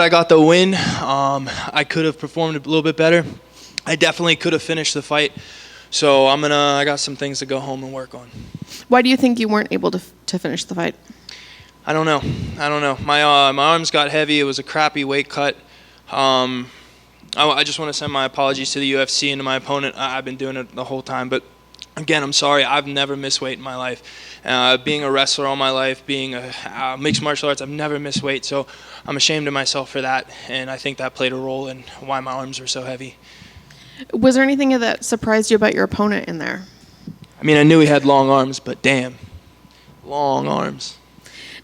I got the win. I could have performed a little bit better. I definitely could have finished the fight. So I got some things to go home and work on. Why do you think you weren't able to finish the fight? I don't know. My arms got heavy. It was a crappy weight cut. I just want to send my apologies to the UFC and to my opponent. I've been doing it the whole time, but again, I'm sorry. I've never missed weight in my life. Being a wrestler all my life, being a mixed martial arts, I've never missed weight. So I'm ashamed of myself for that, and I think that played a role in why my arms were so heavy. Was there anything that surprised you about your opponent in there? I mean, I knew he had long arms, but damn, long arms.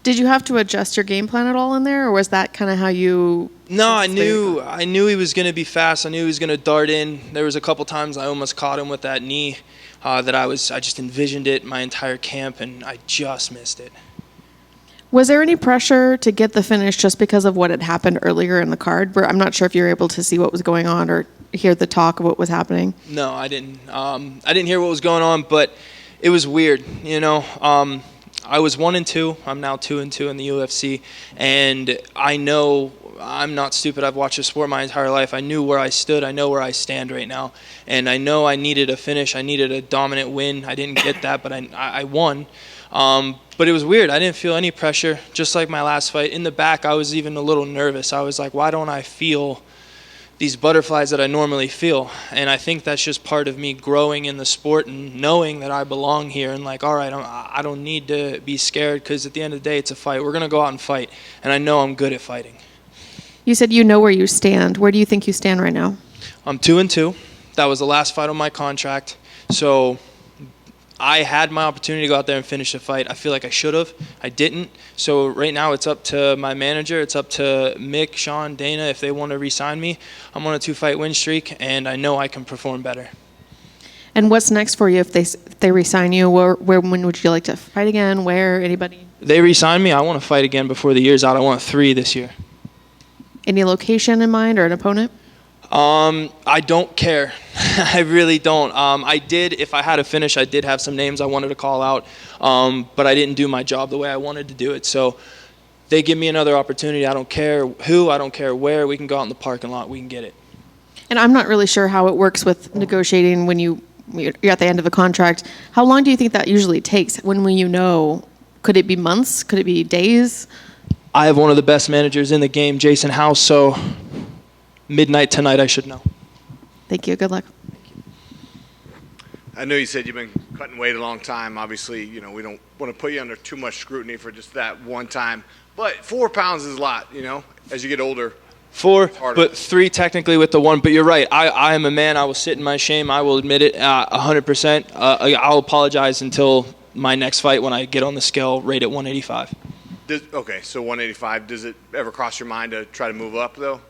Did you have to adjust your game plan at all in there, or was that kind of how you... No, I knew he was going to be fast. I knew he was going to dart in. There was a couple times I almost caught him with that knee that I just envisioned it my entire camp, and I just missed it. Was there any pressure to get the finish just because of what had happened earlier in the card? I'm not sure if you were able to see what was going on or hear the talk of what was happening. No, I didn't. I didn't hear what was going on, but it was weird, you know. I was 1-2. I'm now 2-2 in the UFC, and I know I'm not stupid. I've watched the sport my entire life. I knew where I stood. I know where I stand right now, and I know I needed a finish. I needed a dominant win. I didn't get that, but I won. But it was weird. I didn't feel any pressure, just like my last fight. In the back, I was even a little nervous. I was like, why don't I feel these butterflies that I normally feel? And I think that's just part of me growing in the sport and knowing that I belong here and like, all right, I don't need to be scared because at the end of the day, it's a fight. We're going to go out and fight, and I know I'm good at fighting. You said you know where you stand. Where do you think you stand right now? I'm 2-2. That was the last fight on my contract. So I had my opportunity to go out there and finish the fight. I feel like I should have. I didn't. So right now it's up to my manager. It's up to Mick, Sean, Dana. If they want to re-sign me, I'm on a 2-fight win streak, and I know I can perform better. And what's next for you if they re-sign you? When would you like to fight again? Where? Anybody? They re-sign me. I want to fight again before the year's out. I want 3 this year. Any location in mind or an opponent? I don't care. I really don't. I did, if I had a finish, I did have some names I wanted to call out, but I didn't do my job the way I wanted to do it. So they give me another opportunity. I don't care who, I don't care where. We can go out in the parking lot. We can get it. And I'm not really sure how it works with negotiating when you're at the end of a contract. How long do you think that usually takes? When will you know? Could it be months? Could it be days? I have one of the best managers in the game, Jason House, so midnight tonight I should know. Thank you. Good luck. I know you said you've been cutting weight a long time. Obviously, you know, we don't want to put you under too much scrutiny for just that one time. But 4 pounds is a lot, you know, as you get older. 4, but 3 technically with the 1. But you're right. I am a man. I will sit in my shame. I will admit it 100%. I'll apologize until my next fight when I get on the scale right at 185. Okay, so 185. Does it ever cross your mind to try to move up, though?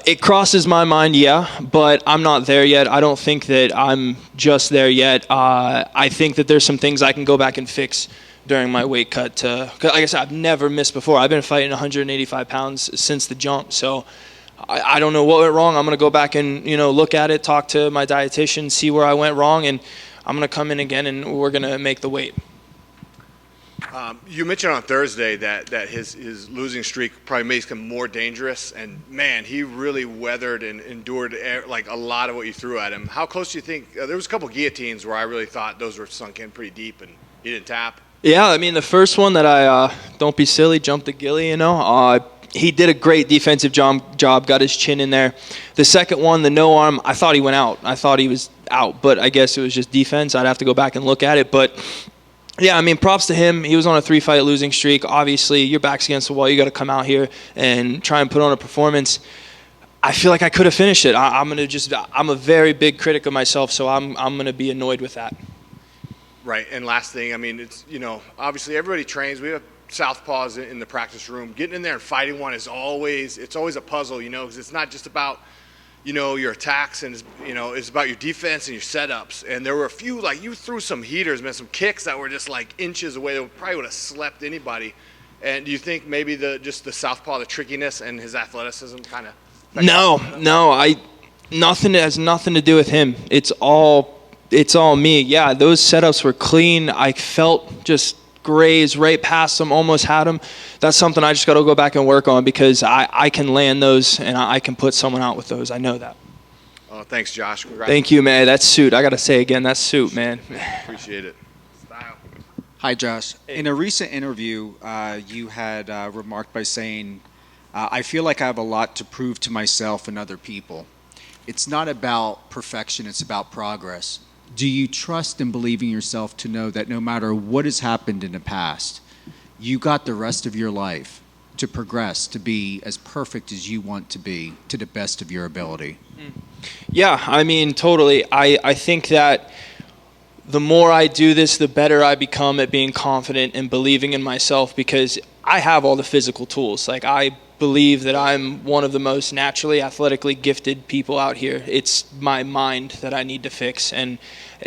It crosses my mind, yeah, but I'm not there yet. I don't think that I'm just there yet. I think that there's some things I can go back and fix during my weight cut. 'Cause like I said, I've never missed before. I've been fighting 185 pounds since the jump, so I don't know what went wrong. I'm going to go back and look at it, talk to my dietitian, see where I went wrong, and I'm going to come in again and we're going to make the weight. You mentioned on Thursday that his losing streak probably makes him more dangerous, and man, he really weathered and endured like a lot of what you threw at him. How close do you think? There was a couple guillotines where I really thought those were sunk in pretty deep, and he didn't tap. Yeah, I mean the first one that I don't be silly, jumped the gilly, he did a great defensive job, got his chin in there. The second one, the no arm, I thought he went out. I thought he was out, but I guess it was just defense. I'd have to go back and look at it, but. Yeah, I mean, props to him. He was on a 3-fight losing streak. Obviously, your back's against the wall. You got to come out here and try and put on a performance. I feel like I could have finished it. I'm a very big critic of myself, so I'm gonna be annoyed with that. Right. And last thing, I mean, it's obviously everybody trains. We have southpaws in the practice room. Getting in there and fighting one is always a puzzle, because it's not just about your attacks, and it's about your defense and your setups. And there were a few, like, you threw some heaters, man, some kicks that were just like inches away that probably would have slept anybody. And do you think maybe the southpaw, the trickiness and his athleticism kind of? No, nothing has nothing to do with him. It's all me. Yeah, those setups were clean. I felt just grazed right past them, almost had them. That's something I just got to go back and work on, because I can land those and I can put someone out with those. I know that. Oh, thanks, Josh. Congrats. Thank you, man. That suit, I got to say again, that suit, man. Appreciate it. Style. Hi, Josh. In a recent interview, you had remarked by saying, I feel like I have a lot to prove to myself and other people. It's not about perfection, it's about progress. Do you trust and believe in yourself to know that no matter what has happened in the past, you got the rest of your life to progress, to be as perfect as you want to be, to the best of your ability? Yeah, I mean, totally. I think that the more I do this, the better I become at being confident and believing in myself, because I have all the physical tools. Like, I believe that I'm one of the most naturally athletically gifted people out here. It's my mind that I need to fix. And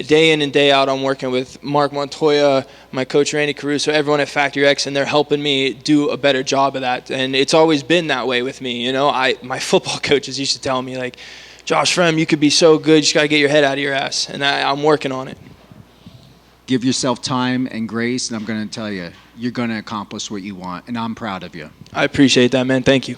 day in and day out, I'm working with Mark Montoya, my coach Randy Caruso, everyone at Factory X, and they're helping me do a better job of that. And it's always been that way with me. You know, my football coaches used to tell me, like, Josh Fremd, you could be so good, you just got to get your head out of your ass. And I'm working on it. Give yourself time and grace, and I'm going to tell you, you're going to accomplish what you want, and I'm proud of you. I appreciate that, man. Thank you.